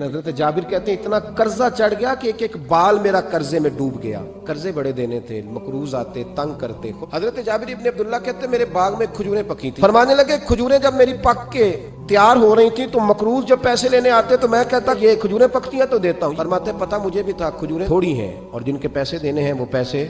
حضرت جابر کہتے ہیں اتنا قرضہ چڑھ گیا کہ ایک ایک بال میرا قرضے میں ڈوب گیا. قرضے بڑے دینے تھے, مقروض آتے, تنگ کرتے. حضرت جابر ابن عبداللہ کہتے ہیں میرے باغ میں کھجوریں پکی تھی. فرمانے لگے کھجوریں جب میری پک کے تیار ہو رہی تھی تو مقروض جب پیسے لینے آتے تو میں کہتا یہ کھجوریں پکتی ہیں تو دیتا ہوں. فرماتے ہیں پتہ مجھے بھی تھا کھجوریں تھوڑی ہیں اور جن کے پیسے دینے ہیں وہ پیسے,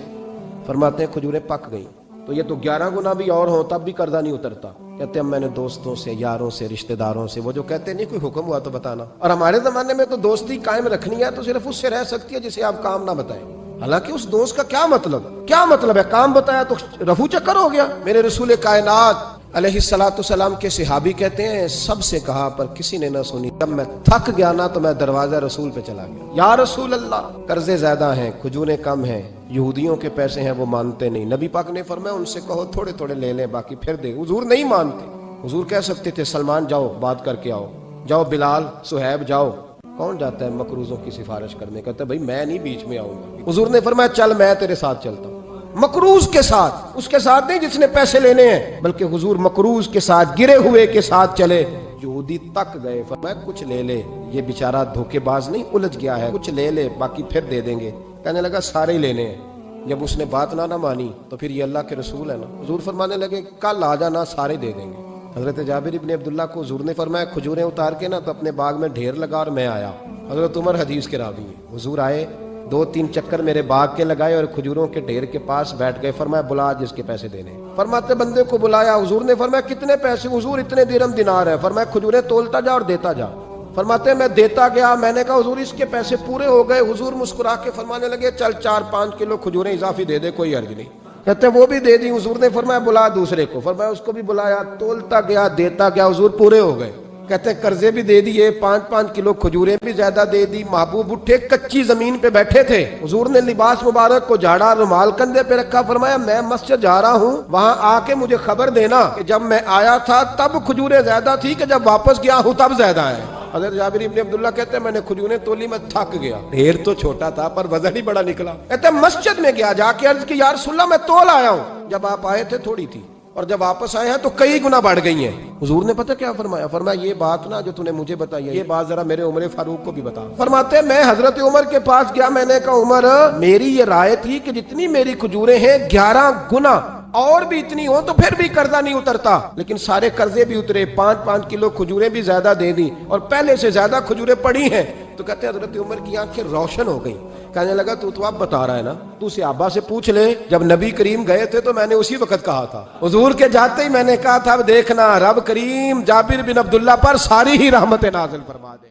فرماتے ہیں کھجوریں پک گئیں تو یہ تو 11 گنا بھی اور ہوں تب بھی قرضہ نہیں اترتا. کہتے ہیں میں نے دوستوں سے, یاروں سے, رشتہ داروں سے, وہ جو کہتے نہیں کوئی حکم ہوا تو بتانا. اور ہمارے زمانے میں تو دوستی قائم رکھنی ہے تو صرف اس سے رہ سکتی ہے جسے آپ کام نہ بتائیں. حالانکہ اس دوست کا کیا مطلب ہے, کام بتایا تو رفو چکر ہو گیا. میرے رسول کائنات علیہ السلام کے صحابی کہتے ہیں سب سے کہا پر کسی نے نہ سنی. جب میں تھک گیا نا تو میں دروازہ رسول پہ چلا گیا. یا رسول اللہ قرضے زیادہ ہیں, کھجوریں کم ہیں, یہودیوں کے پیسے ہیں وہ مانتے نہیں. نبی پاک نے فرمایا ان سے کہو تھوڑے تھوڑے لے لیں باقی پھر دے. حضور نہیں مانتے. حضور کہہ سکتے تھے سلمان جاؤ بات کر کے آؤ, جاؤ بلال, صہیب جاؤ. کون جاتا ہے مقروضوں کی سفارش کرنے؟ کہتا ہے بھائی میں نہیں بیچ میں آؤں گا. حضور نے فرمایا چل میں تیرے ساتھ چلتا ہوں. مقروض کے ساتھ, اس کے ساتھ نہیں جس نے پیسے لینے ہیں, بلکہ حضور مقروض کے ساتھ, گرے ہوئے کے ساتھ چلے. یہودی تک گئے, فرمایا کچھ لے لے, یہ بیچارہ دھوکے باز نہیں الجھ گیا ہے, کچھ لے لے باقی پھر دے دیں گے. کہنے لگا سارے ہی لینے ہیں. جب اس نے بات نہ مانی تو پھر یہ اللہ کے رسول ہے نا. حضور فرمانے لگے کل آ جانا سارے دے دیں گے. حضرت جابر ابن عبداللہ کو حضور نے فرمایا کھجوریں اتار کے نا تو اپنے باغ میں ڈھیر لگا اور میں آیا. حضرت عمر حدیث کے راوی ہیں. حضور آئے, 2-3 چکر میرے باغ کے لگائے اور کھجوروں کے ڈھیر کے پاس بیٹھ گئے. فرمایا بلا جس کے پیسے دینے. فرماتے بندے کو بلایا. حضور نے فرمایا کتنے پیسے؟ حضور اتنے درہم دینار ہے. فرمایا کھجوریں تولتا جا اور دیتا جا. فرماتے میں دیتا گیا. میں نے کہا حضور اس کے پیسے پورے ہو گئے. حضور مسکرا کے فرمانے لگے چل 4-5 کلو کھجوریں اضافی دے دے, کوئی حرج نہیں. کہتے ہیں وہ بھی دے دی. حضور نے فرمایا بلا دوسرے کو. فرمایا اس کو بھی بلایا, تولتا گیا, دیتا گیا. حضور پورے ہو گئے. کہتے ہیں قرضے بھی دے دیے, 5-5 کلو کھجوریں بھی زیادہ دے دی. محبوب اٹھے, کچی زمین پہ بیٹھے تھے. حضور نے لباس مبارک کو جھاڑا, رومال کندھے پہ رکھا. فرمایا میں مسجد جا رہا ہوں, وہاں آ کے مجھے خبر دینا کہ جب میں آیا تھا تب کھجوریں زیادہ تھی کہ جب واپس گیا ہوں تب زیادہ ہے. حضرت جابر ابن عبداللہ کہتے ہیں میں نے کھجوریں تولی, میں تھک گیا. ڈھیر تو چھوٹا تھا پر وزن ہی بڑا نکلا. کہتے ہیں مسجد میں گیا, جا کے عرض کی یا رسول اللہ میں تول آیا ہوں, جب آپ آئے تھے تھوڑی تھی اور جب واپس آئے ہیں تو کئی گنا بڑھ گئی ہیں. حضور نے پتہ کیا فرمایا؟ فرمایا یہ بات نا جو تو نے مجھے بتائی ہے, یہ بات ذرا میرے عمر فاروق کو بھی بتا. فرماتے ہیں میں حضرت عمر کے پاس گیا. میں نے کہا عمر میری یہ رائے تھی کہ جتنی میری کھجوریں ہیں 11 گنا اور بھی اتنی ہو تو پھر بھی قرضہ نہیں اترتا, لیکن سارے قرضے بھی اترے. 5-5 کلو کھجوریں بھی زیادہ دے دی اور پہلے سے زیادہ کھجوریں پڑی ہیں. تو کہتے ہیں حضرت عمر کی آنکھیں روشن ہو گئیں. کہنے لگا تو اب بتا رہا ہے نا, تو صحابہ سے پوچھ لے. جب نبی کریم گئے تھے تو میں نے اسی وقت کہا تھا. حضور کے جاتے ہی میں نے کہا تھا اب دیکھنا رب کریم جابر بن عبداللہ پر ساری ہی رحمت نازل فرما دے.